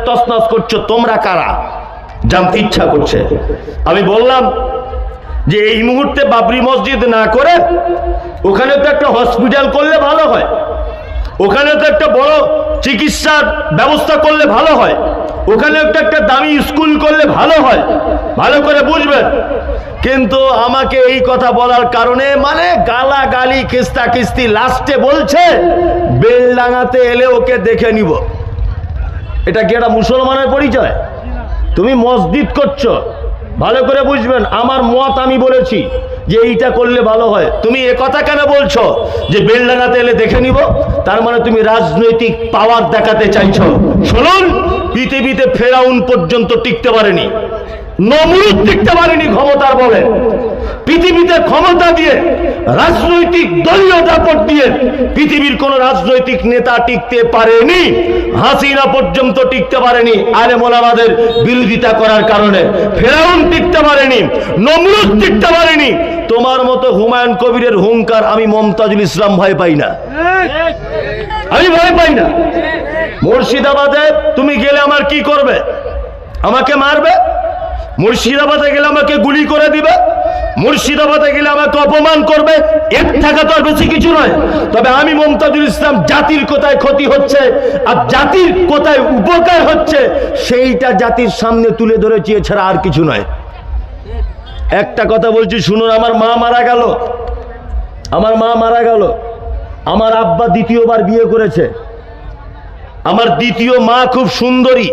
তছনছ করছো, তোমরা কারা জানতে ইচ্ছা করছে। আমি বললাম যে এই মুহূর্তে বাবরি মসজিদ না করে ওখানে তো একটা হসপিটাল করলে ভালো হয়, ওখানে তো একটা বড় চিকিৎসার ব্যবস্থা করলে ভালো হয়, ওখানে একটা দামি স্কুল করলে ভালো হয়, ভালো করে বুঝবেন। কিন্তু আমাকে এই কথা বলার কারণে মানে গালাগালি কিস্তা কিস্তি, লাস্টে বলছে বেলডাঙাতে এলে ওকে দেখে নিব। এটা কি একটা মুসলমানের পরিচয়? তুমি মসজিদ করছো, ভালো করে বুঝবেন। আমার মত আমি বলেছি যে এইটা করলে ভালো হয়, তুমি এ কথা কেন বলছো যে বেলডাঙাতে এলে দেখে নিব? তার মানে তুমি রাজনৈতিক পাওয়ার দেখাতে চাইছো। শুনুন, পৃথিবীতে ফেরাউন পর্যন্ত টিকতে পারেনি, নমরুদ টিকতে পারেনি ক্ষমতার বলে। পৃথিবীতে ক্ষমতা দিয়ে, রাজনৈতিক দলীয় দাপট দিয়ে পৃথিবীর কোন রাজনৈতিক নেতা টিকতে পারেনি। হাসিনা পর্যন্ত টিকতে পারেনি আলেম ওলামাদের বিরোধিতা করার কারণে। ফেরাউন টিকতে পারেনি, নমরুদ টিকতে পারেনি। তোমার মতো হুমায়ুন কবিরের হুঙ্কার আমি মমতাজুল ইসলাম ভয় পাই না, আমি ভয় পাই না। মুর্শিদাবাদে তুমি গেলে আমার কি করবে? আমাকে মারবে। মুর্শিদাবাদে গেলে আমাকে গুলি করে দিবে। মুর্শিদাবাদে গেলে আমাকে অপমান করবে। এর থেকে তো আর বেশি কিছু নয়। তবে আমি মমতাজুল ইসলাম জাতির কোথায় ক্ষতি হচ্ছে আর জাতির কোথায় উপকার হচ্ছে সেইটা জাতির সামনে তুলে ধরেছি, এছাড়া আর কিছু নয়। একটা কথা বলছি শুনুন, আমার মা মারা গেল, আমার মা মারা গেল। আমার আব্বা দ্বিতীয়বার বিয়ে করেছে। আমার দ্বিতীয় মা খুব সুন্দরী।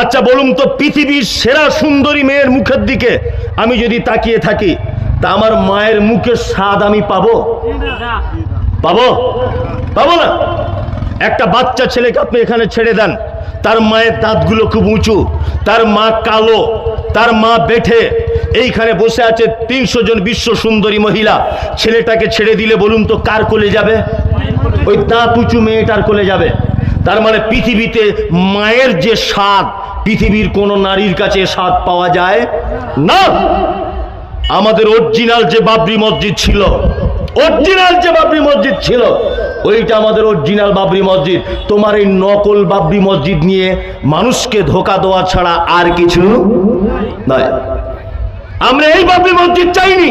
আচ্ছা বলুন তো, পৃথিবীর সেরা সুন্দরী মেয়ের মুখের দিকে আমি যদি তাকিয়ে থাকি তা আমার মায়ের মুখের স্বাদ আমি পাবো? পাবো? পাবো না। একটা বাচ্চা ছেলেকে আপনি এখানে ছেড়ে দেন, তার মায়ের দাঁতগুলো খুব উঁচু, তার মা কালো, তার মা বেঠে, এইখানে বসে আছে 300 জন বিশ্ব সুন্দরী মহিলা। ছেলেটাকে ছেড়ে দিলে বলুন তো কার কোলে যাবে? ওই দাঁত উঁচু মেয়েটার কোলে যাবে। তার মানে পৃথিবীতে মায়ের যে স্বাদ, পৃথিবীর কোন নারীর কাছে স্বাদ পাওয়া যায় না। আমাদের অরিজিনাল যে বাবরি মসজিদ ছিল, অরিজিনাল যে বাবরি মসজিদ ছিল, ওইটা আমাদের অরিজিনাল বাবরি মসজিদ। তোমার এই নকল বাবরি মসজিদ নিয়ে মানুষকে ধোঁকা দেওয়া ছাড়া আর কিছু নয়। আমরা এই বাবরি মসজিদ চাইনি।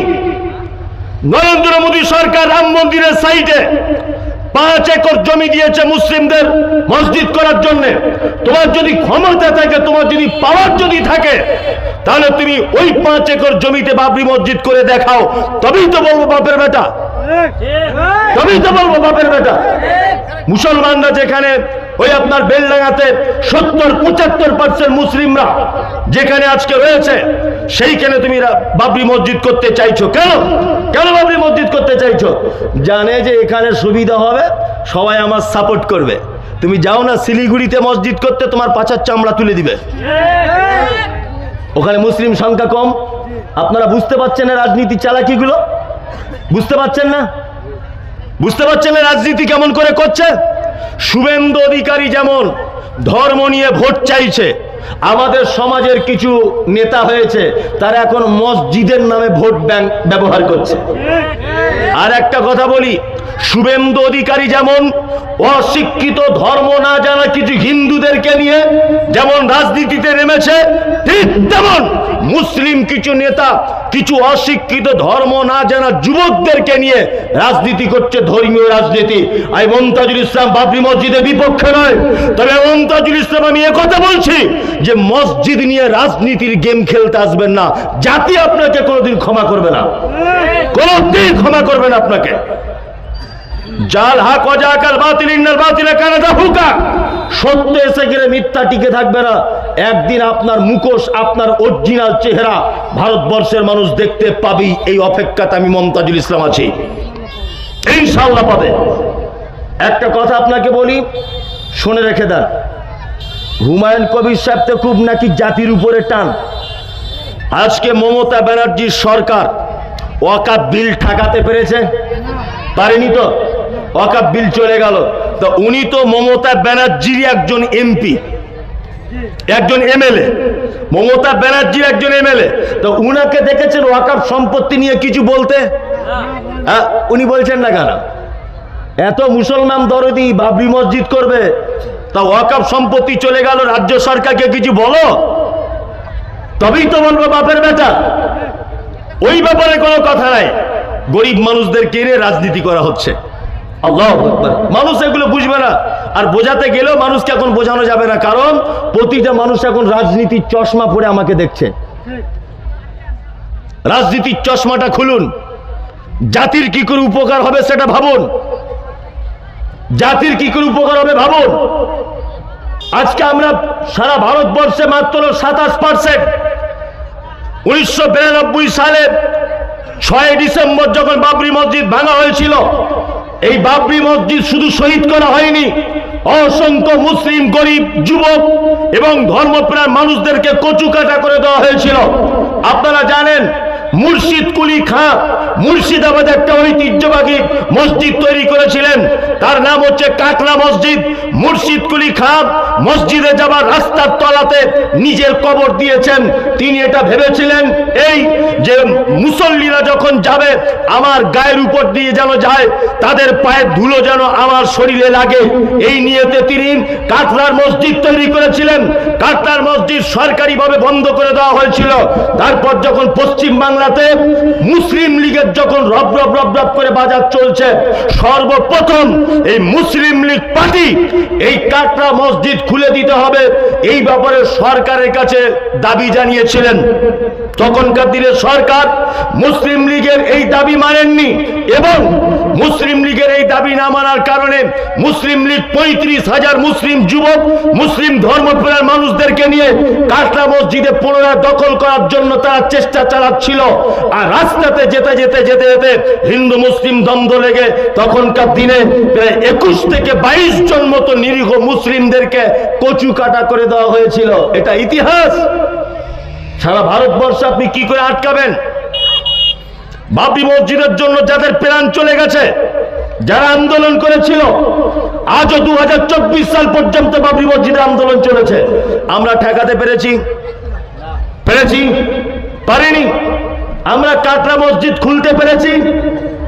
নরেন্দ্র মোদী সরকার রাম মন্দিরের সাইডে 5 একর জমি দিয়েছে মুসলিমদের মসজিদ করার জন্য। তোমার যদি ক্ষমতা থাকে, তোমার যদি পাওয়ার যদি থাকে, তাহলে তুমি ওই 5 একর জমিতে বাবরি মসজিদ করে দেখাও, তবেই তো বলবো বাপের বেটা, তবেই তো বলবো বাপের বেটা। মুসলমানরা যেখানে ওই আপনার বেলডাঙাতে 70-75% মুসলিমরা যেখানে আজকে রয়েছে, সেইখানে তুমি বাবরি মসজিদ করতে চাইছো কেন? কেন বাবরি মসজিদ করতে চাইছো? জানে যে এখানে সুবিধা হবে, সবাই আমার সাপোর্ট করবে। তুমি যাও না শিলিগুড়িতে মসজিদ করতে, তোমার পাছার চামড়া তুলে দিবে। ওখানে মুসলিম সংখ্যা কম। আপনারা বুঝতে পারছেন না রাজনীতি চালাকিগুলো? বুঝতে পারছেন না? বুঝতে পারছেন না রাজনীতি কেমন করে করছে? শুভেন্দু অধিকারী যেমন ধর্ম নিয়ে ভোট চাইছে, আমাদের সমাজের কিছু নেতা হয়েছে তারা এখন মসজিদের নামে ভোট ব্যাংক ব্যবহার করছে। আর একটা কথা বলি, শুভেন্দু অধিকারী যেমন অশিক্ষিত ধর্ম না জানা কিছু হিন্দুদেরকে নিয়ে যেমন রাজনীতিতে নেমেছে, ঠিক তেমন মুসলিম কিছু নেতা কিছু অশিক্ষিত ধর্ম না জানা যুবকদেরকে নিয়ে রাজনীতি করছে, ধর্মীয় রাজনীতি। আর মমতাজুল ইসলাম বাবরি মসজিদের বিপক্ষে নয়, তবে মমতাজুল ইসলাম আমি কথা বলছি যে মসজিদ নিয়ে রাজনীতির গেম খেলতে আসবেন না। জাতি আপনাকে কোনোদিন ক্ষমা করবে না, কোনোদিন ক্ষমা করবে না আপনাকে। জাল হাক ওয়াজাকাল বাতিল ইন্নাল বাতিলা কানা যাহুকা। সত্য এসে গেলে মিথ্যা টিকে থাকবে না। একদিন আপনার মুখোশ, আপনার অরিজিনাল চেহারা ভারতবর্ষের মানুষ দেখতে পাবি। এই অপেক্ষাতে আমি মমতাজুল ইসলাম আছি, ইনশাআল্লাহ পাবে। একটা কথা আপনাকে বলি, শুনে রেখে দেন। হুমায়ুন কবির সাহেব তো খুব নাকি জাতির উপরে টান। আজকে মমতা ব্যানার্জির সরকার ওয়াকাফ বিল ঠেকাতে পেরেছে? পারেনি তো। ওয়াকাফ বিল চলে গেল। তো উনি তো মমতা ব্যানার্জির একজন এমপি, একজন এমএলএ, মমতা ব্যানার্জির একজন এমএলএ। তো উনাকে দেখেছেন ওয়াকাফ সম্পত্তি নিয়ে কিছু বলতে? উনি বলছেন না কেন? এত মুসলমান দরদি বাবরি মসজিদ করবে, তা ওয়াকফ সম্পত্তি চলে গেল, রাজ্য সরকারকে কিছু বলো, তবেই তো বলবো বাপের বেটা। ওই ব্যাপারে কোনো কথা নাই। গরিব মানুষদের কেড়ে রাজনীতি করা হচ্ছে। আল্লাহু আকবার। মানুষ এগুলো বুঝবে না, আর বোঝাতে গেলেও মানুষকে এখন বোঝানো যাবে না, কারণ প্রতিটা মানুষ এখন রাজনীতির চশমা পরে আমাকে দেখছে। রাজনীতির চশমাটা খুলুন, জাতির কি করে উপকার হবে সেটা ভাবুন, জাতির কি করে উপকার হবে ভাবুন। আজকে আমরা সারা ভারতবর্ষে মাত্র 27%। 1992 সালে 6 ডিসেম্বর যখন বাবরি মসজিদ ভাঙা হয়েছিল, এই বাবরি মসজিদ শুধু শহীদ করা হয়নি, অসংখ্য মুসলিম গরিব যুবক এবং ধর্মপ্রাণ মানুষদেরকে কচুকাটা করে দেওয়া হয়েছিল। আপনারা জানেন মুর্শিদ কুলি খাঁ মুর্শিদাবাদে একটা ঐতিহ্যবাহী মসজিদ তৈরি করেছিলেন, তার নাম হচ্ছে কাকলা মসজিদ। মুর্শিদ কুলি খাঁ মসজিদে যাবার রাস্তার তলাতে নিজের কবর দিয়েছেন। তিনি এটা ভেবেছিলেন এই যে মুসল্লিরা যখন যাবে আমার গায়ের উপর দিয়ে যেন যায়, তাদের পায়ের ধুলো যেন আমার শরীরে লাগে, এই নিয়েতে তিনি কাকলার মসজিদ তৈরি করেছিলেন। কাকলার মসজিদ সরকারিভাবে বন্ধ করে দেওয়া হয়েছিল। তারপর যখন পশ্চিম বাংলাতে মুসলিম লীগের যখন রব রব রব রব করে বাজার চলছে, সর্বপ্রথম এই মুসলিম লীগ পার্টি এই কাকলা মসজিদ খুলে দিতে হবে, এই ব্যাপারে সরকারের কাছে দাবি জানিয়েছিলেন। তখনকার দিনে সরকার মুসলিম লীগের এই দাবি মানেননি, এবং মুসলিম লীগের এই দাবি না মানার কারণে মুসলিম লীগ 35,000 মুসলিম যুবক মুসলিম ধর্মপ্রাণ মানুষদেরকে নিয়ে কাকলা মসজিদে পুনরায় দখল করার জন্য তারা চেষ্টা চালাচ্ছিল। আর রাস্তাতে যেতে যেতে যেতে যেতে হিন্দু মুসলিম দ্বন্দ্ব লেগে তখনকার দিনে প্রায় 21 থেকে 22 জন মতো নিরীহ মুসলিমদেরকে কচু কাটা করে দেওয়া হয়েছিল। এটা ইতিহাস। সারা ভারতবর্ষে আপনি কি করে আটকাবেন? বাবরি মসজিদের জন্য যাদের প্রাণ চলে গেছে, যারা আন্দোলন করেছিল, আজও 2024 সাল পর্যন্ত বাবরি মসজিদে আন্দোলন চলেছে। আমরা ঠেকাতে পেরেছি? পারিনি। আমরা কাকলা মসজিদ খুলতে পেরেছি?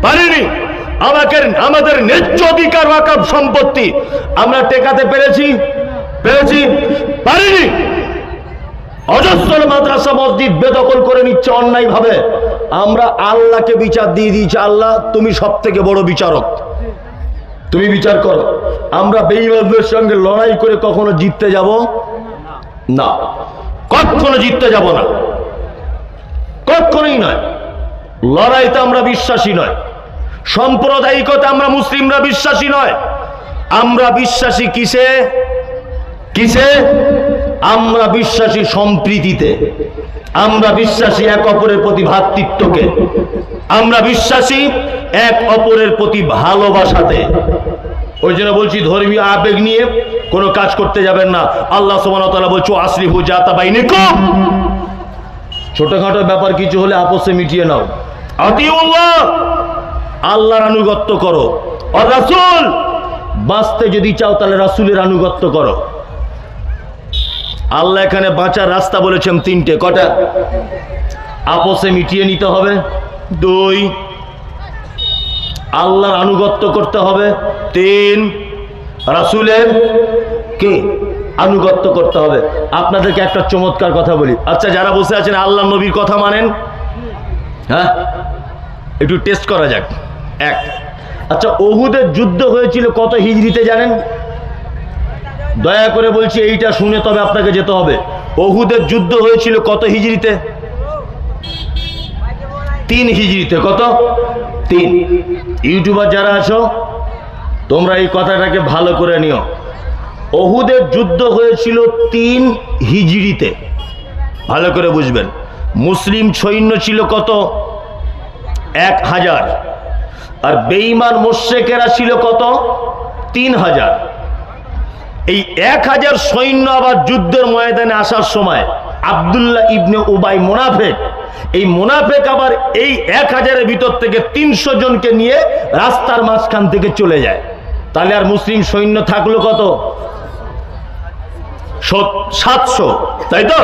পারিনি। আমাদের ন্যায্য অধিকার ওয়াকফ সম্পত্তি আমরা টেকাতে পেরেছি? পারিনি। অজস্র মাদ্রাসা মসজিদ বেদখল করে নিচ্ছে অন্যায় ভাবে। আমরা আল্লাহকে বিচার দিয়ে দিয়েছি, আল্লাহ তুমি সব থেকে বড় বিচারক, তুমি বিচার করো। আমরা বেঈমানদের সঙ্গে লড়াই করে কখনো জিততে যাব না, কখনো জিততে যাব না, কখনোই নয়। লড়াইতে আমরা বিশ্বাসী নয়, সাম্প্রদায়িকতা আমরা মুসলিমরা বিশ্বাসী নয়। আমরা বিশ্বাসী কিসে? আমরা বিশ্বাসী সম্প্রীতিতে, আমরা বিশ্বাসী এক অপরের প্রতি ভ্রাতৃত্বকে, আমরা বিশ্বাসী এক অপরের প্রতি ভালোবাসাতে। ওই জন্য বলছি ধর্মীয় আবেগ নিয়ে কোনো কাজ করতে যাবেন না। আল্লাহ সুবহানাহু ওয়া তাআলা বলছে আসলিহু যাতা বাইনিকুম, ছোটখাটো ব্যাপার কিছু হলে আপসে মিটিয়ে নাও। আতিউল্লাহ, আল্লাহর আনুগত্য করো, আর রাসূল, বাঁচতে যদি চাও তাহলে রাসূলের আনুগত্য করো। আল্লাহ এখানে বাঁচার রাস্তা বলেছেন 3টে। কটা? আপসে মিটিয়ে নিতে হবে। 2, আল্লাহর আনুগত্য করতে হবে। 3, রাসূলের কে আনুগত্য করতে হবে। আপনাদেরকে একটা চমৎকার কথা বলি। আচ্ছা, যারা বসে আছেন আল্লাহ নবীর কথা মানেন? হ্যাঁ, একটু টেস্ট করা যাক। আচ্ছা, উহুদের যুদ্ধ হয়েছিল কত হিজরিতে জানেন? দয়া করে বলছি এইটা শুনে তবে আপনাকে যেতে হবে। উহুদের যুদ্ধ হয়েছিল কত হিজরিতে? 3 হিজরিতে। কত? 3। ইউটিউবার যারা আছো তোমরা এই কথাটাকে ভালো করে নিও। উহুদের যুদ্ধ হয়েছিল 3 হিজরিতে, ভালো করে বুঝবেন। মুসলিম সৈন্য ছিল কত? 1000। আর বেঈমান মুশরিকেরা ছিল কত? 3000। এই 1000 সৈন্য আবার যুদ্ধের ময়দানে আসার সময় আব্দুল্লাহ ইবনে উবাই মুনাফিক, এই মুনাফিক আবার এই 1000-এর ভিতর থেকে 300 জনকে নিয়ে রাস্তার মাঝখান থেকে চলে যায়। তাহলে আর মুসলিম সৈন্য থাকলো কত? 700, তাই তো?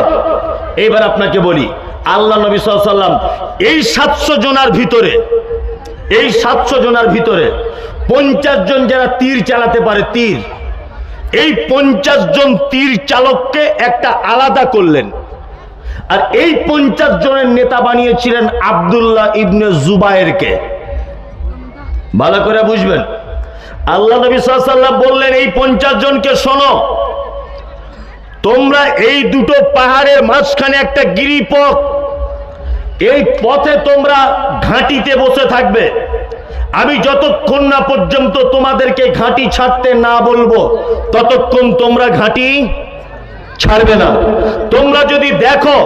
এইবার আপনাকে বলি, আল্লাহ নবী সাল্লাল্লাহু আলাইহি ওয়াসাল্লাম এই 700 জনের ভিতরে 50 জন যারা তীর চালাতে পারে, তীর এই 50 জন তীর চালককে একটা আলাদা করলেন, আর এই 50 জনের নেতা বানিয়েছিলেন আব্দুল্লাহ ইবনে জুবায়েরকে। ভালো করে বুঝবেন, আল্লাহ নবী সাল্লাল্লাহু আলাইহি ওয়াসাল্লাম বললেন, এই 50 জনকে শোনো, তোমরা এই দুটো পাহাড়ের মাঝখানে একটা গিরিপথ, এই পথে তোমরা ঘাঁটিতে বসে থাকবে। আমি যতক্ষণ না পর্যন্ত তোমাদেরকে ঘাঁটি ছাড়তে না বলবো ততক্ষণ তোমরা ঘাঁটি ছাড়বে না। তোমরা যদি দেখো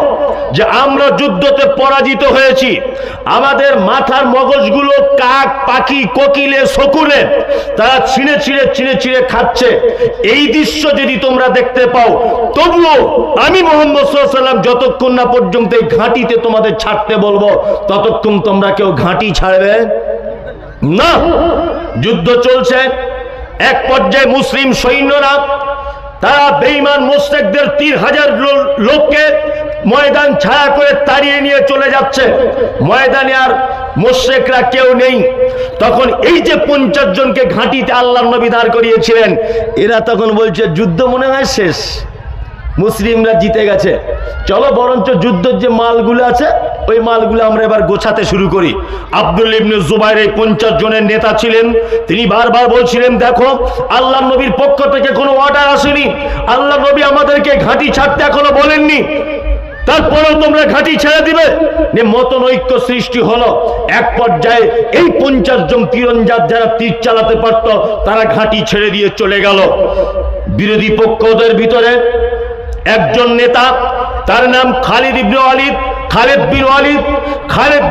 যে আমরা যুদ্ধতে পরাজিত হয়েছি, আমাদের মাথার মগজগুলো কাক, পাখি, কোকিলে, শকুনে তারা ছিঁড়ে ছিঁড়ে ছিঁড়ে ছিঁড়ে খাচ্ছে, এই দৃশ্য যদি তোমরা দেখতে পাও, তবুও আমি মুহাম্মদ সাল্লাল্লাহু আলাইহি ওয়াসাল্লাম যতক্ষণ না পর্যন্ত এই ঘাঁটিতে তোমাদের ছাড়তে বলবো ততক্ষণ তোমরা কেউ ঘাঁটি ছাড়বে না। যুদ্ধ চলছে, এক পর্যায়ে মুসলিম সৈন্যরা তারা বেঈমান মুশরিকদের 3000 লোককে ময়দান ছাড়া করে তাড়িয়ে নিয়ে চলে যাচ্ছে। ময়দানে আর মুশরিকরা কেউ নেই। তখন এই যে 50 জনকে ঘাঁটিতে আল্লাহর নবী দাঁড় করিয়েছিলেন, এরা তখন বলছে যুদ্ধ মনে হয় শেষ, মুসলিমরা জিতে গেছে, চলো বরঞ্চ যুদ্ধের যে মালগুলো আছে ওই মালগুলো আমরা এবার গোছাতে শুরু করি। আব্দুল্লাহ ইবনে জুবায়ের এই 50 জনের নেতা ছিলেন। তিনি বারবার বলছিলেন, দেখো আল্লাহর নবীর পক্ষ থেকে কোনো অর্ডার আসেনি, আল্লাহর নবী আমাদেরকে ঘাঁটি ছাড়তে এখনো বলেননি, তারপরেও তোমরা ঘাঁটি ছেড়ে দিবে। মতনৈক্য সৃষ্টি হলো। এক পর্যায়ে এই 50 জন তীরন্দাজ যারা তীর চালাতে পারত তারা ঘাঁটি ছেড়ে দিয়ে চলে গেল। বিরোধী পক্ষদের ভিতরে একজন নেতা, তার নাম খালিদ ইবনে ওয়ালিদ। খালিদ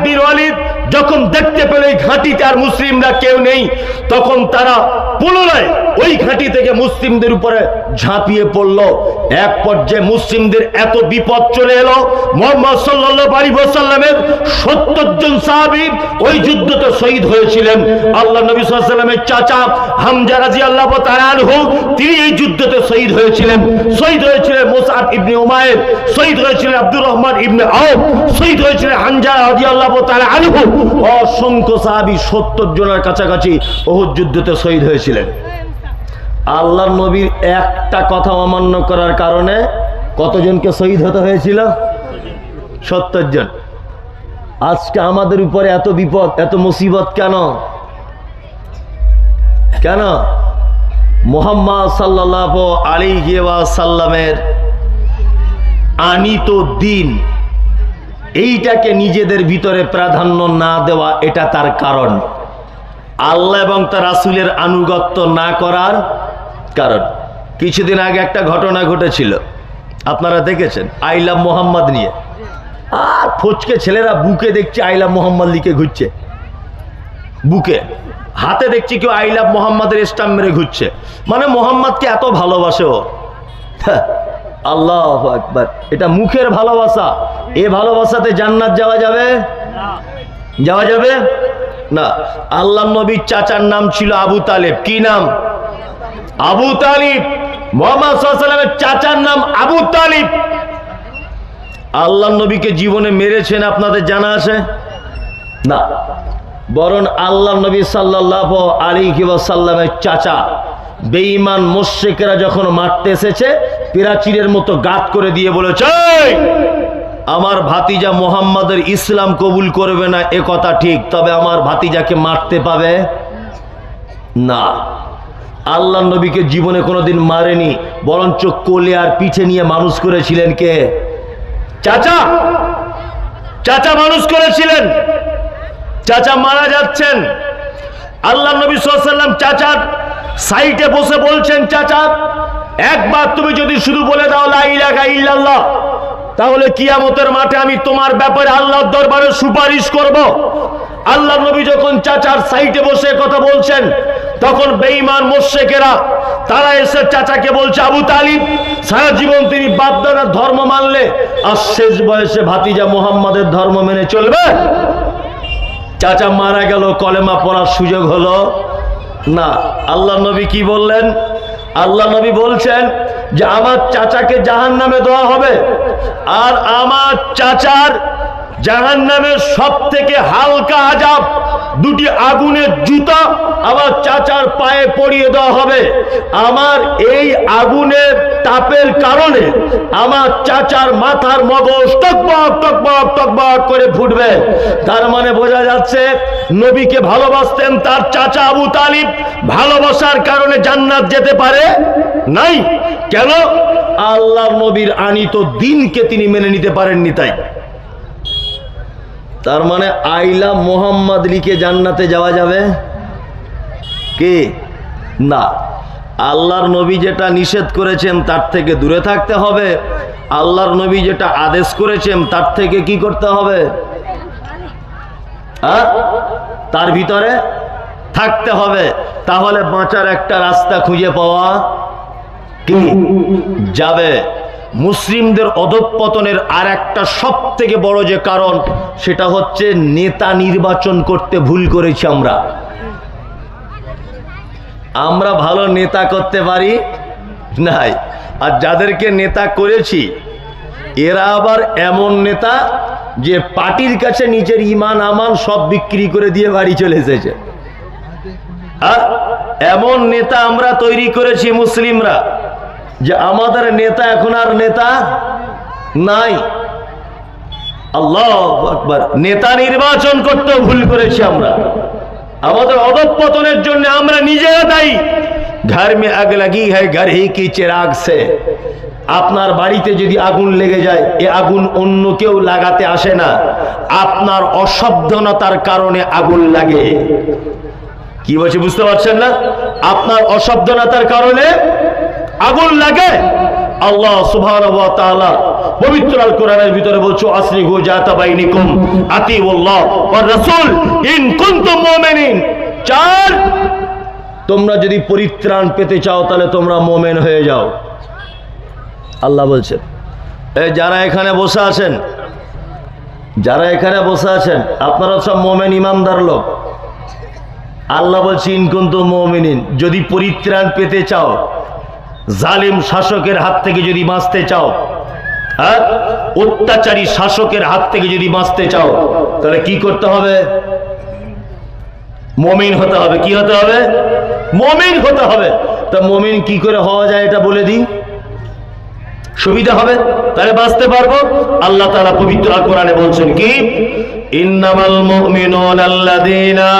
বিন ওয়ালিদ যখন দেখতে পেল এই ঘাঁটিতে আর মুসলিমরা কেউ নেই, তখন তারা পুনরায় ওই ঘাঁটি থেকে মুসলিমদের উপরে ঝাঁপিয়ে পড়ল। এক পর্যায়ে মুসলিমদের এত বিপদ চলে এলো, মুহাম্মদ সাল্লাল্লাহু আলাইহি ওয়াসাল্লামের 70 জন সাহাবী ওই যুদ্ধতে শহীদ হয়েছিলেন। আল্লাহ নবী সাল্লাল্লাহু আলাইহি ওয়াসাল্লামের চাচা হামজা রাদিয়াল্লাহু তাআলা আনহু, তিনি এই যুদ্ধতে শহীদ হয়েছিলেন। মুসআব ইবনে উমাইর, শহীদ হয়েছিলেন আব্দুর রহমান ইবনে আওফ, শহীদ হয়েছিলেন হামজা রাদিয়াল্লাহু তাআলা আনহু। অসংখ্য সাহাবী 70 জনের কাছাকাছি উহুদ যুদ্ধতে শহীদ হয়েছিলেন। আল্লাহর নবীর একটা কথা অমান্য করার কারণে কতজনকে শহীদ হতে হয়েছিল? 70 জন। আজকে আমাদের উপরে এত বিপদ, এত মুসিবত কেন? মুহাম্মদ সাল্লাল্লাহু আলাইহি ওয়াসাল্লামের আনিত দিন, এইটাকে নিজেদের ভিতরে প্রাধান্য না দেওয়া, এটা তার কারণ। আল্লাহ এবং তার রাসূলের আনুগত্য না করার কারণ। কিছুদিন আগে একটা ঘটনা ঘটেছিল, আপনারা দেখেছেন, আই লাভ মোহাম্মদ নিয়ে। আর ফচকে ছেলেরা বুকে দেখছি আই লাভ মোহাম্মদ লিখে ঘুরছে, বুকে, হাতে দেখছি কেউ আই লাভ মোহাম্মদের স্টাম্প মেরে ঘুরছে। মানে মোহাম্মদকে এত ভালোবাসে ও। আল্লাহু আকবার। এটা মুখের ভালোবাসা। এ ভালোবাসাতে জান্নাত যাওয়া যাবে? যাওয়া যাবে না। আল্লাহর নবীর চাচার নাম ছিল আবু তালেব। কি নাম? আবু তালিব। মুহাম্মদ সাল্লাল্লাহু আলাইহি ওয়াসাল্লামের চাচার নাম আবু তালিব। আল্লাহর নবীকে জীবনে মেরেছেন আপনাদের জানা আছে? না। বরং আল্লাহর নবী সাল্লাল্লাহু আলাইহি ওয়াসাল্লামের চাচা বেঈমান মুশরিকরা যখন মারতে এসেছে, প্রাচীরের মতো গাত করে দিয়ে বলেছে, আমার ভাতিজা মুহাম্মাদের ইসলাম কবুল করবে না এ কথা ঠিক, তবে আমার ভাতিজাকে মারতে পাবে না। আল্লাহর নবীকে জীবনে কোনোদিন মারেনি, বরঞ্চ কোলে আর পিঠে নিয়ে মানুষ করেছিলেন কে? চাচা মানুষ করেছিলেন। চাচা মারা যাচ্ছেন, আল্লাহর নবী সাল্লাল্লাহু আলাইহি ওয়াসাল্লাম চাচার সাইডে বসে বলছেন, চাচা একবার তুমি যদি শুধু বলে দাও লা ইলাহা ইল্লাল্লাহ, তাহলে কিয়ামতের মাঠে আমি তোমার ব্যাপারে আল্লাহর দরবারে সুপারিশ করব। আল্লাহর নবী যখন চাচার সাইডে বসে কথা বলছেন, তখন বেঈমান মুশরিকেরা তারা এসে চাচাকে বলছে, আবু তালিব সারা জীবন তিনি বাপদাদার ধর্ম মানলে, আর শেষ বয়সে ভাতিজা মুহাম্মাদের ধর্ম মেনে চলবে? চাচা মারা গেল, কলেমা পড়ার সুযোগ হলো না। আল্লাহ নবী কি বললেন? আল্লাহ নবী বলছেন যে আমার চাচাকে জাহান্নামে দেওয়া হবে, আর আমার চাচার জাহান্নামের সব থেকে হালকা আযাব দুটি আগুনের জুতা আমার চাচার পায়ে পরিয়ে দেওয়া হবে। আমার এই আগুনের তাপের কারণে আমার চাচার মাথার মগজ টকবক টকবক টকবক করে ফুটবে। তার মানে বোঝা যাচ্ছে নবীকে ভালোবাসতেন তার চাচা আবু তালিব, ভালোবাসার কারণে জান্নাত যেতে পারে নাই। কেন? আল্লাহর নবীর আনিত দিনকে তিনি মেনে নিতে পারেননি। তাই তার মানে আইলা মোহাম্মদ লিখে জান্নাতে যাওয়া যাবে কি না? আল্লাহর নবী যেটা নিষেধ করেছেন তার থেকে দূরে থাকতে হবে, আল্লাহর নবী যেটা আদেশ করেছেন তার থেকে কি করতে হবে? তার ভিতরে থাকতে হবে। তাহলে বাঁচার একটা রাস্তা খুঁজে পাওয়া কি যাবে। মুসলিমদের অধঃপতনের আর একটা সব থেকে বড় যে কারণ, সেটা হচ্ছে নেতা নির্বাচন করতে ভুল করেছি আমরা। আমরা ভালো নেতা করতে পারি নাই, আর যাদেরকে নেতা করেছি এরা আবার এমন নেতা যে পার্টির কাছে নিজের ইমান আমান সব বিক্রি করে দিয়ে বাড়ি চলে এসেছে। এমন নেতা আমরা তৈরি করেছি মুসলিমরা যে আমাদের নেতা এখন আর নেতা নাই। আল্লাহু আকবার। নেতা নির্বাচন করতে ভুল করেছি আমরা। আমাদের অধঃপতনের জন্য আমরা নিজেরা দায়ী। ঘর মে আগ লাগি হ্যায় ঘর হি কি চিরাগ সে। আপনার বাড়িতে যদি আগুন লেগে যায়, এ আগুন অন্য কেউ লাগাতে আসে না, আপনার অসাবধানতার কারণে আগুন লাগে। কি বলছে বুঝতে পারছেন না? আপনার অসাবধানতার কারণে আগুন লাগে। আল্লাহ সুবহানাহু ওয়া তাআলা পবিত্র আল কোরআনের ভিতরে বলছো আসলিহু জাতা বাইনিকুম আতিউল্লাহ ওয়ার রাসূল ইন কুনতুম মুমিনিন। 4, তোমরা যদি পরিত্রাণ পেতে চাও তাহলে তোমরা মুমিন হয়ে যাও। আল্লাহ বলছেন। এই যারা এখানে বসে আছেন, যারা এখানে বসে আছেন আপনারা সব মুমিন ইমানদার লোক। আল্লাহ বলছে ইন কুনতুম মুমিনিন, যদি পরিত্রাণ পেতে চাও, জালিম শাসকের হাত থেকে যদি বাঁচতে চাও, অত্যাচারী শাসকের হাত থেকে যদি বাঁচতে চাও, তাহলে কি করতে হবে? মুমিন হতে হবে। কি হতে হবে? মুমিন হতে হবে। তা মুমিন কি করে হওয়া যায় এটা বলে দিই, সুবিধা হবে, তাহলে বাঁচতে পারবো। আল্লাহ তাআলা পবিত্র আল কোরআনে বলছেন কি, ইন্নামাল মুমিনুনা আল্লাযীনা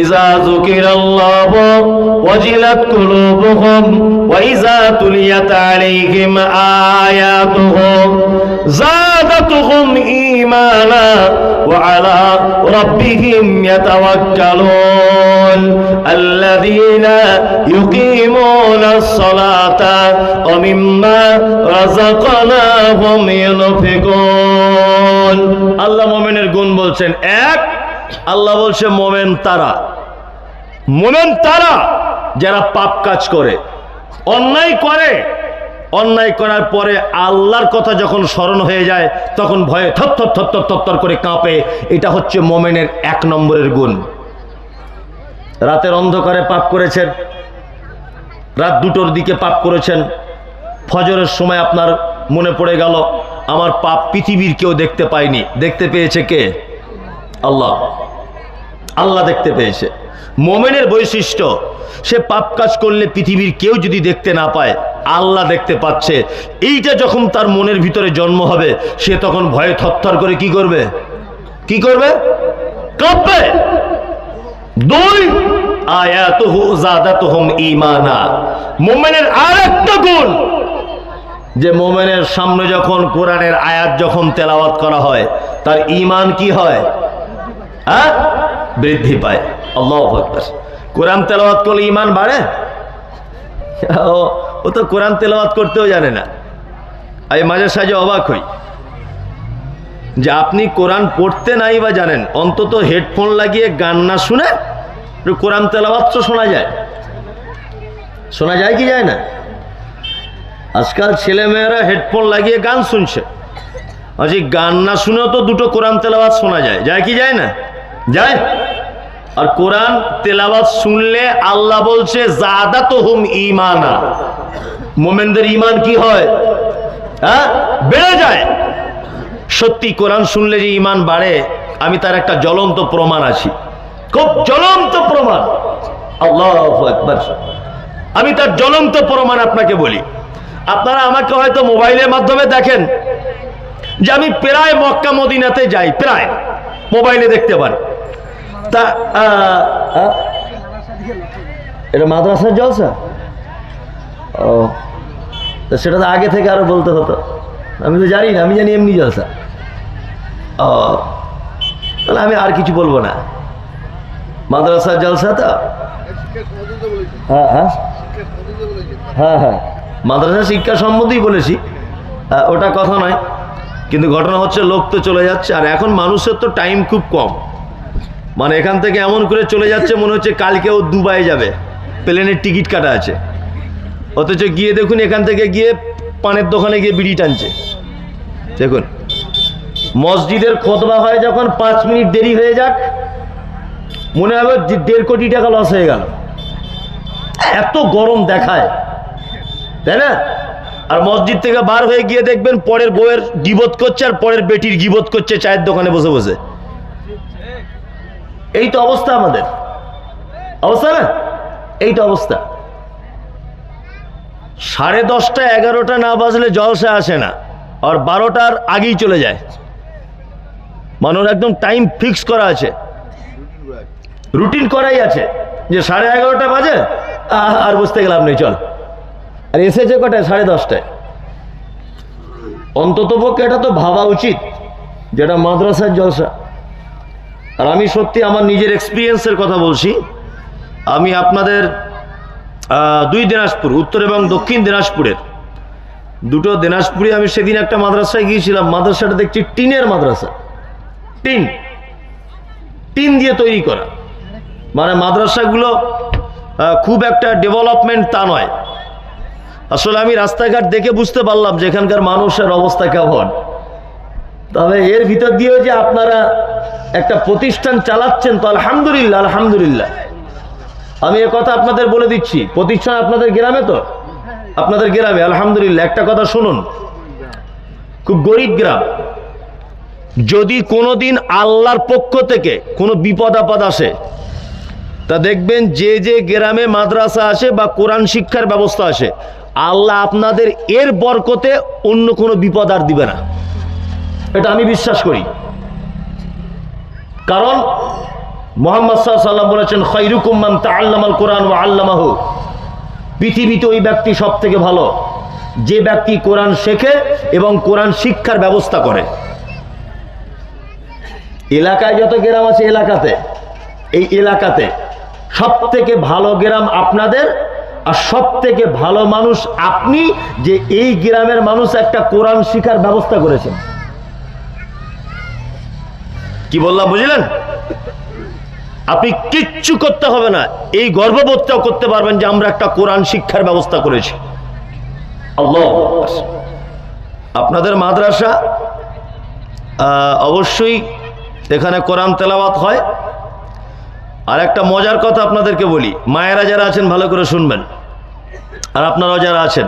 ইযা যুকিরাল্লাহু ওয়াজিলাত কুলুবুহুম ওয়া ইযা তুলিয়াত আলাইহিম আয়াতুহু যাদাতুহুম ঈমানা ওয়া আলা রাব্বিহিম ইয়াতাওয়াক্কালুন আল্লাযীনা ইউকিমুনাস সালাতা ওয়া মিম্মা রাযাকনাহুম ইউনফিকুন। আল্লাহ মুমিনের গুণ বলছেন। 1, আল্লাহ বলছে মোমেন তারা, মোমেন তারা যারা পাপ কাজ করে, অন্যায় করে, অন্যায় করার পরে আল্লাহর কথা যখন স্মরণ হয়ে যায় তখন ভয়ে থরথর থরথর থরথর করে কাঁপে। এটা হচ্ছে মোমেনের 1 নম্বরের গুণ। রাতের অন্ধকারে পাপ করেছেন, রাত 2টোর দিকে পাপ করেছেন, ফজরের সময় আপনার মনে পড়ে গেল আমার পাপ পৃথিবীর কেউ দেখতে পায়নি। দেখতে পেয়েছে কে? আল্লাহ। আল্লাহ দেখতে পেয়েছে। মোমেনের বৈশিষ্ট্য, সে পাপ কাজ করলে পৃথিবীর কেউ যদি দেখতে না পায়, আল্লাহ দেখতে পাচ্ছে। এইটা যখন তার মনের ভিতরে জন্ম হবে, সে তখন ভয়ে থরথর করে কি করবে? কি করবে? কাঁপবে। 2, আয়াতুহু যাদাতুহুম ঈমানা। মুমিনের আরেকটা গুণ, যে মুমিনের সামনে যখন কোরআনের আয়াত যখন তেলাওয়াত করা হয়, তার ঈমান কি হয়? বৃদ্ধি পায়। আল্লাহু আকবার। কোরআন তেলাওয়াত করলে ঈমান বাড়ে? ও তো কোরআন তেলাওয়াত করতেও জানে না। আমি মাঝে সাঝে অবাক হই যে আপনি কোরআন পড়তে নাই বা জানেন, অন্তত হেডফোন লাগিয়ে গান না শুনে কোরআন তেলাওয়াত তো শোনা যায়। শোনা যায় কি যায় না? আজকাল ছেলেমেয়েরা হেডফোন লাগিয়ে গান শুনছে, আজ গান না শুনেও তো 2টো কোরআন তেলাওয়াত শোনা যায়। যায় কি যায় না? যায়। আর কোরআন তেলাওয়াত শুনলে আল্লাহ বলছে যাদাতুহুম ঈমানা, মুমিনদের ঈমান কি হয়? বেড়ে যায়। সত্যি কোরআন শুনলে যে ঈমান বাড়ে, আমি তার একটা জ্বলন্ত প্রমাণ আছি, খুব জ্বলন্ত প্রমাণ। আল্লাহু আকবার। আমি তার জ্বলন্ত প্রমাণ আপনাকে বলি। আপনারা আমাকে হয়তো মোবাইলের মাধ্যমে দেখেন যে আমি প্রায় মক্কা মদিনাতে যাই, প্রায় মোবাইলে দেখতে পান। তা এটা মাদ্রাসার জলসা? ও, সেটা তো আগে থেকে আরো বলতে হতো, আমি তো জানি না, আমি জানি এমনি জলসা। ও, তাহলে আমি আর কিছু বলবো না, মাদ্রাসার জলসা তো। হ্যাঁ হ্যাঁ হ্যাঁ হ্যাঁ, মাদ্রাসা শিক্ষা সম্বন্ধেই বলেছি, ওটা কথা নয়। কিন্তু ঘটনা হচ্ছে লোক তো চলে যাচ্ছে, আর এখন মানুষের তো টাইম খুব কম। মানে এখান থেকে এমন করে চলে যাচ্ছে মনে হচ্ছে কালকেও দুবাই যাবে, প্লেনের টিকিট কাটা আছে, অথচ গিয়ে দেখুন এখান থেকে গিয়ে পানের দোকানে গিয়ে বিড়ি টানছে। দেখুন, মসজিদের খুতবা হয় যখন 5 মিনিট দেরি হয়ে যাক, মনে হবে 1.5 কোটি টাকা লস হয়ে গেল, এত গরম দেখায়, তাই না? আর মসজিদ থেকে বার হয়ে গিয়ে দেখবেন পরের বউয়ের গিবত করছে আর পরের বেটির গিবত করছে চায়ের দোকানে বসে বসে। এই তো অবস্থা আমাদের, অবস্থা না? এই তো অবস্থা। 10:30 11টা না বাজলে জলসা আসে না, আর 12টার আগেই চলে যায়। মানুষ একদম টাইম ফিক্স করা আছে, রুটিন করাই আছে যে 11:30 বাজে আর বুঝতে গেলাম নেই, চল। আর এসেছে কটায়? 10:30। অন্তত পক্ষে এটা তো ভাবা উচিত যেটা মাদ্রাসার জলসা। আর আমি সত্যি আমার নিজের এক্সপিরিয়েন্সের কথা বলছি। আমি আপনাদের 2 দিনাজপুর, উত্তর এবং দক্ষিণ দিনাজপুরের দুটো দিনাজপুরে আমি সেদিন একটা মাদ্রাসায় গিয়েছিলাম। মাদ্রাসাটা দেখছি টিনের মাদ্রাসা, টিন দিয়ে তৈরি করা। মানে মাদ্রাসাগুলো খুব একটা ডেভেলপমেন্ট তা নয়। আসলে আমি রাস্তাঘাট দেখে বুঝতে পারলাম যে এখানকার মানুষের অবস্থা কেমন। তবে এর ভিতর দিয়েও যে আপনারা একটা প্রতিষ্ঠান চালাচ্ছেন, তো আলহামদুলিল্লাহ, আলহামদুলিল্লাহ। আমি এ কথা আপনাদের বলে দিচ্ছি, প্রতিষ্ঠান আপনাদের গ্রামে, তো আপনাদের গ্রামে আলহামদুলিল্লাহ। একটা কথা শুনুন, খুব গরিব গ্রাম, যদি কোনোদিন আল্লাহর পক্ষ থেকে কোনো বিপদ আপদ আসে, তা দেখবেন যে যে গ্রামে মাদ্রাসা আসে বা কোরআন শিক্ষার ব্যবস্থা আসে, আল্লাহ আপনাদের এর বরকতে অন্য কোনো বিপদ আর দিবে না, এটা আমি বিশ্বাস করি। কারণ মুহাম্মদ সাল্লাল্লাহু আলাইহি ওয়াসাল্লাম বলেছেন, খায়রুকুম মান তাআল্লামাল কোরআন ওয়া আল্লামাহু। পৃথিবীতে ওই ব্যক্তি সব থেকে ভালো যে ব্যক্তি কোরআন শেখে এবং কোরআন শিক্ষার ব্যবস্থা করে। এলাকায় যত গ্রাম আছে, এলাকাতে, এই এলাকাতে সব থেকে ভালো গ্রাম আপনাদের, আর সব থেকে ভালো মানুষ আপনি, যে এই গ্রামের মানুষ একটা কোরআন শিক্ষার ব্যবস্থা করেছেন। কি বললাম বুঝলেন? আপনি কিচ্ছু করতে হবে না, এই গর্ববোধটাও করতে পারবেন যে আমরা একটা কোরআন শিক্ষার ব্যবস্থা করেছি। আল্লাহ, আপনাদের মাদ্রাসা অবশ্যই এখানে কোরআন তেলাওয়াত হয়। আর একটা মজার কথা আপনাদেরকে বলি, মায়েরা যারা আছেন ভালো করে শুনবেন, আর আপনারাও যারা আছেন,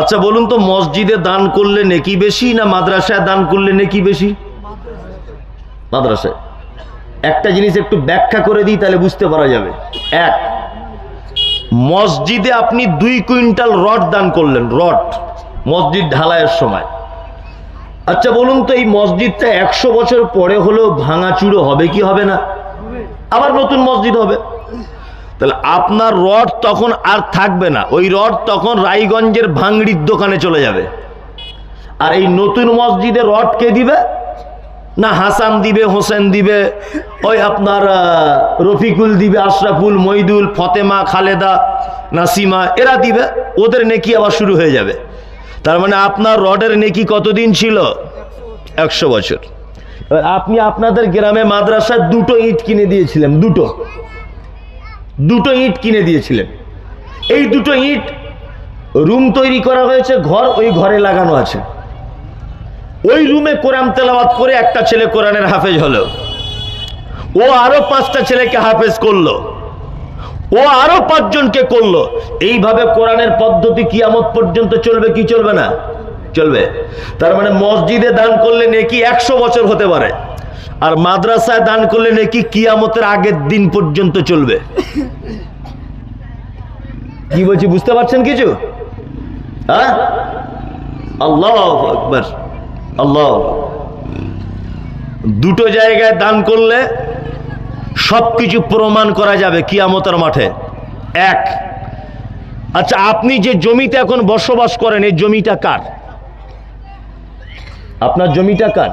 আচ্ছা বলুন তো, মসজিদে দান করলে নেকি বেশি না মাদ্রাসায় দান করলে নেকি বেশি? মাদ্রাসায়। একটা জিনিস একটু ব্যাখ্যা করে দিই, তাহলে বুঝতে পারা যাবে। এক, মসজিদে আপনি 2 কুইন্টাল রড দান করলেন, রড, মসজিদ ঢালাইয়ের সময়। আচ্ছা বলুন তো, এই মসজিদটা 100 বছর পরে হলেও ভাঙাচুরো হবে কি হবে না? আবার নতুন মসজিদ হবে। তাহলে আপনার রড তখন আর থাকবে না, ওই রড তখন রায়গঞ্জের ভাঙড়ির দোকানে চলে যাবে। আর এই নতুন মসজিদে রড কে দিবে? না হাসান দিবে, হোসেন দিবে, ওই আপনার রফিকুল দিবে, আশরাফুল, মইদুল, ফতেমা, খালেদা, নাসিমা, এরা দিবে। ওদের নেকি আবার শুরু হয়ে যাবে। তার মানে আপনার রডের নেকি কতদিন ছিল? 100 বছর। আপনি আপনাদের গ্রামে মাদ্রাসায় 2টো ইট কিনে দিয়েছিলেন, দুটো ইট কিনে দিয়েছিলেন। এই 2টো ইট রুম তৈরি করা হয়েছে, ঘর, ওই ঘরে লাগানো আছে। ওই রুমে কোরআন তেলাওয়াত করে একটা ছেলে কোরআনের হাফেজ হলো, ও আরো 5টা ছেলেকে হাফেজ করলো, ও আরো 5 জনকে করলো। এইভাবে কোরআনের পদ্ধতি কিয়ামত পর্যন্ত চলবে কি চলবে না? চলবে। তার মানে মসজিদে দান করলে নেকি 100 বছর হতে পারে, আর মাদ্রাসায় দান করলে নেকি কিয়ামতের আগের দিন পর্যন্ত চলবে। কি বলছি বুঝতে পারছেন কিছু? হ্যাঁ, আল্লাহু আকবার, আল্লাহ। দুটো জায়গায় দান করলে সবকিছু প্রমাণ করা যাবে কিয়ামতের মাঠে। এক, আচ্ছা আপনি যে জমিতে এখন বসবাস করেন এই জমিটা কার? আপনার জমিটা কার?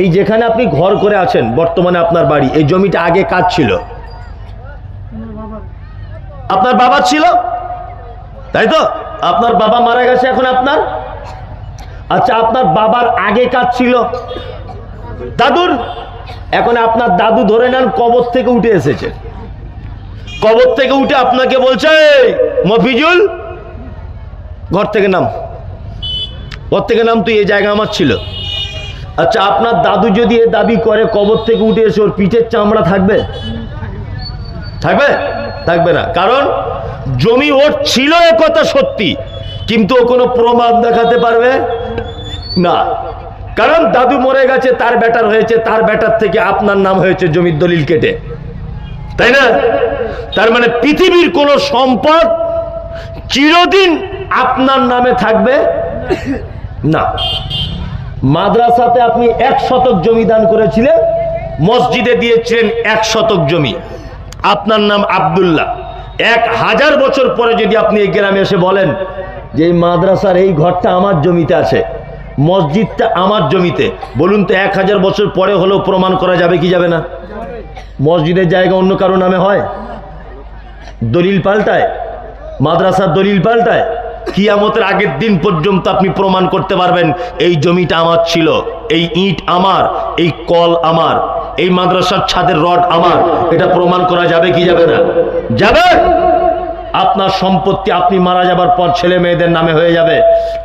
এই যেখানে আপনি ঘর করে আছেন বর্তমানে আপনার বাড়ি, এই জমিটা আগে কার ছিল? আপনার বাবার ছিল, তাই তো? আপনার বাবা মারা গেছে, এখন আপনার। আচ্ছা আপনার বাবার আগে কার ছিল? দাদুর। এখন আপনার দাদু ধরে নেন কবর থেকে উঠে এসেছে, কবর থেকে উঠে আপনাকে বলছে মফিজুল ঘর থেকে নাম, ঘর থেকে নাম, তুই এই জায়গা আমার ছিল। আচ্ছা আপনার দাদু যদি এ দাবি করে কবর থেকে উঠে এসে ওর পিঠের চামড়া থাকবে? থাকবে? থাকবে না। কারণ জমি ওর ছিল এ কথা সত্যি, কিন্তু ও কোনো প্রমাণ দেখাতে পারবে না। কারণ দাদু মরে গেছে, তার বেটার হয়েছে, তার বেটার থেকে আপনার নাম হয়েছে জমির দলিল কেটে, তাই না? তার মানে পৃথিবীর কোন সম্পদ চিরদিন আপনার নামে থাকবে না। মাদ্রাসাতে আপনি 1 শতক জমি দান করেছিলেন, মসজিদে দিয়েছিলেন 1 শতক জমি, আপনার নাম আব্দুল্লাহ। 1000 বছর পরে যদি আপনি এই গ্রামে এসে বলেন যে এই মাদ্রাসার এই ঘরটা আমার জমিতে আছে, মসজিদটা আমার জমিতে, বলুন তো 1000 বছর পরে হলেও প্রমাণ করা যাবে কি যাবে না? মসজিদের জায়গা অন্য কারো নামে হয়, দলিল পাল্টায়, মাদ্রাসার দলিল পাল্টায়। কিয়ামতের আগের দিন পর্যন্ত আপনি প্রমাণ করতে পারবেন এই জমিটা আমার ছিল, এই ইট আমার, এই কল আমার, এই মাদ্রাসার ছাদের রড আমার। এটা প্রমাণ করা যাবে কি যাবে না? যাবে। আপনার সম্পত্তি আপনি মারা যাবার পর ছেলে মেয়েদের নামে হয়ে যাবে,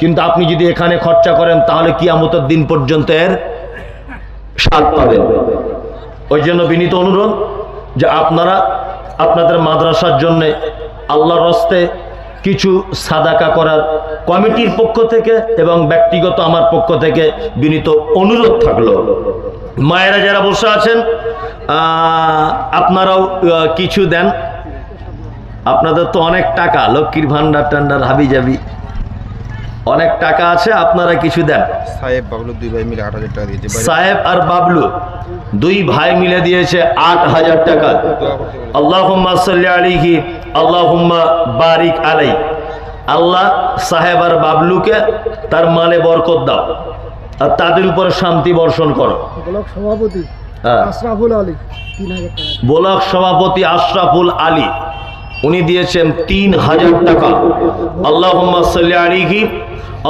কিন্তু আপনি যদি এখানে খরচা করেন তাহলে কিয়ামতের দিন পর্যন্ত এর স্বাদ পাবেন। ওই জন্য বিনীত অনুরোধ যে আপনারা আপনাদের মাদ্রাসার জন্য আল্লাহর রাস্তে কিছু সাদাকা করার কমিটির পক্ষ থেকে এবং ব্যক্তিগত আমার পক্ষ থেকে বিনীত অনুরোধ থাকলো। মায়েরা যারা বসে আছেন আপনারাও কিছু দেন। আপনাদের তো অনেক টাকা, লক্ষ্মীর ভান্ডার টান্ডার হাবি যাবি, অনেক টাকা আছে, আপনারা কিছু দেন। সাহেব বাবলু 2 ভাই মিলে 8000 টাকা দিয়েছে। সাহেব আর বাবলু 2 ভাই মিলে দিয়েছে 8000 টাকা। আল্লাহুম্মা সাল্লি আলাইহি আল্লাহুম্মা বারিক আলাই। আল্লাহ সাহেব আর বাবলুকে তার মালে বরকত দাও আর তাদের উপর শান্তি বর্ষণ করো। ব্লক সভাপতি আশরাফুল আলী 3000 টাকা। ব্লক সভাপতি আশরাফুল আলী উনি দিয়েছেন 3000 টাকা। আল্লাহুম্মা সাল্লি আলাইহি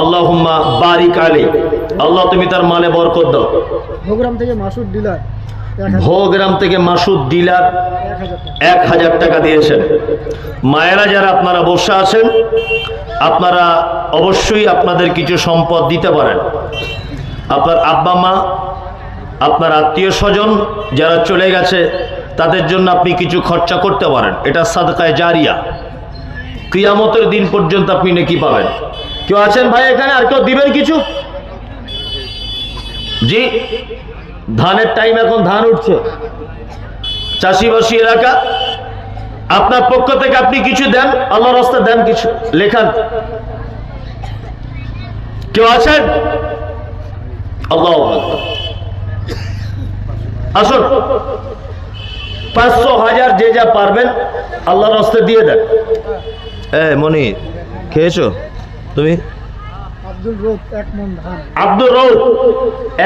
আল্লাহুম্মা বারিক আলাই। আল্লাহ তুমি তার মালে বরকত দাও। ভোগ্রাম থেকে মাসুদ ডিলার, ভোগ্রাম থেকে মাসুদ ডিলার 1000 টাকা দিয়েছেন। মায়েরা যারা আপনারা বসে আছেন আপনারা অবশ্যই আপনাদের কিছু সম্পদ দিতে পারেন। আপনার আব্বা মা, আপনার আত্মীয় স্বজন যারা চলে গেছে তাদের জন্য আপনি কিছু খরচা করতে পারেন। এটা সাদকায়ে জারিয়া, কিয়ামতের দিন পর্যন্ত আপনি নেকি পাবেন। কেউ আছেন ভাই এখানে? আর কেউ দিবেন কিছু? জি, ধানের টাইম, এখন ধান উঠছে, চাষিবাসী এলাকা, আপনার পক্ষ থেকে আপনি কিছু দেন, আল্লাহর রাস্তায় দেন, কিছু লেখান। কেউ আছেন? আল্লাহু আকবার। আসুন 500 1000 যে যা পারবেন আল্লাহর রাস্তায় দিয়ে দেন। মনি খেয়েছো তুমি? আব্দুল রৌফ 1 মণ ধান। আব্দুল রৌফ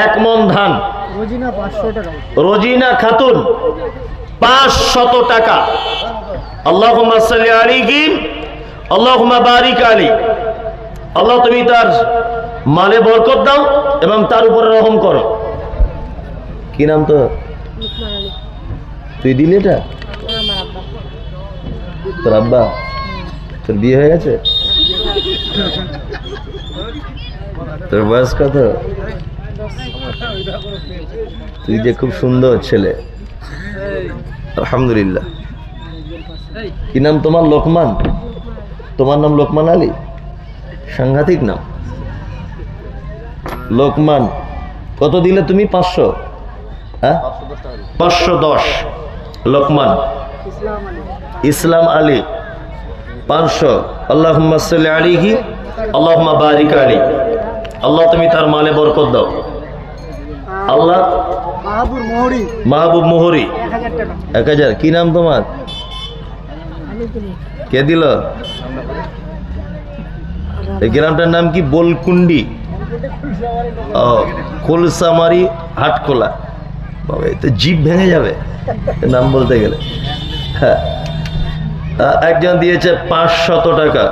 1 মণ ধান। রোজিনা 500 টাকা। রোজিনা খাতুন 500 টাকা। আল্লাহুম্মা সাল্লি আলাইহি আল্লাহুম্মা বারিক আলাইহি। আল্লাহ তুমি তার মালে বরকত দাও এবং তার উপরে রহম করো। কি নাম তো? তুই দিলি এটা? তোর আব্বা? তোর বিয়ে হয়ে গেছে? তোর বয়স কত? তুই যে খুব সুন্দর ছেলে, আলহামদুলিল্লাহ। কি নাম তোমার? লোকমান। তোমার নাম লোকমান আলী? সাংঘাতিক নাম। লোকমান কত দিলে তুমি? 500? হ্যাঁ, 510। লোকমান ইসলাম আলী 500। আল্লাহুম্মা সাল্লি আলাইহি আল্লাহুম্মা বারিক আলাইহি। আল্লাহ তুমি তার মালে বরকত দাও। আল্লাহ মাহবুব মোহরি মাহবুব মোহরি 1000 কি নাম তোমার? কে দিল? এই গ্রামটার নাম কি? বোলকুন্ডি। ও, কোলসামারি হাটখোলা। বাবা এ তো জিভ ভেঙে যাবে নাম বলতে গেলে। হ্যাঁ, একজন দিয়েছে 500 টাকা।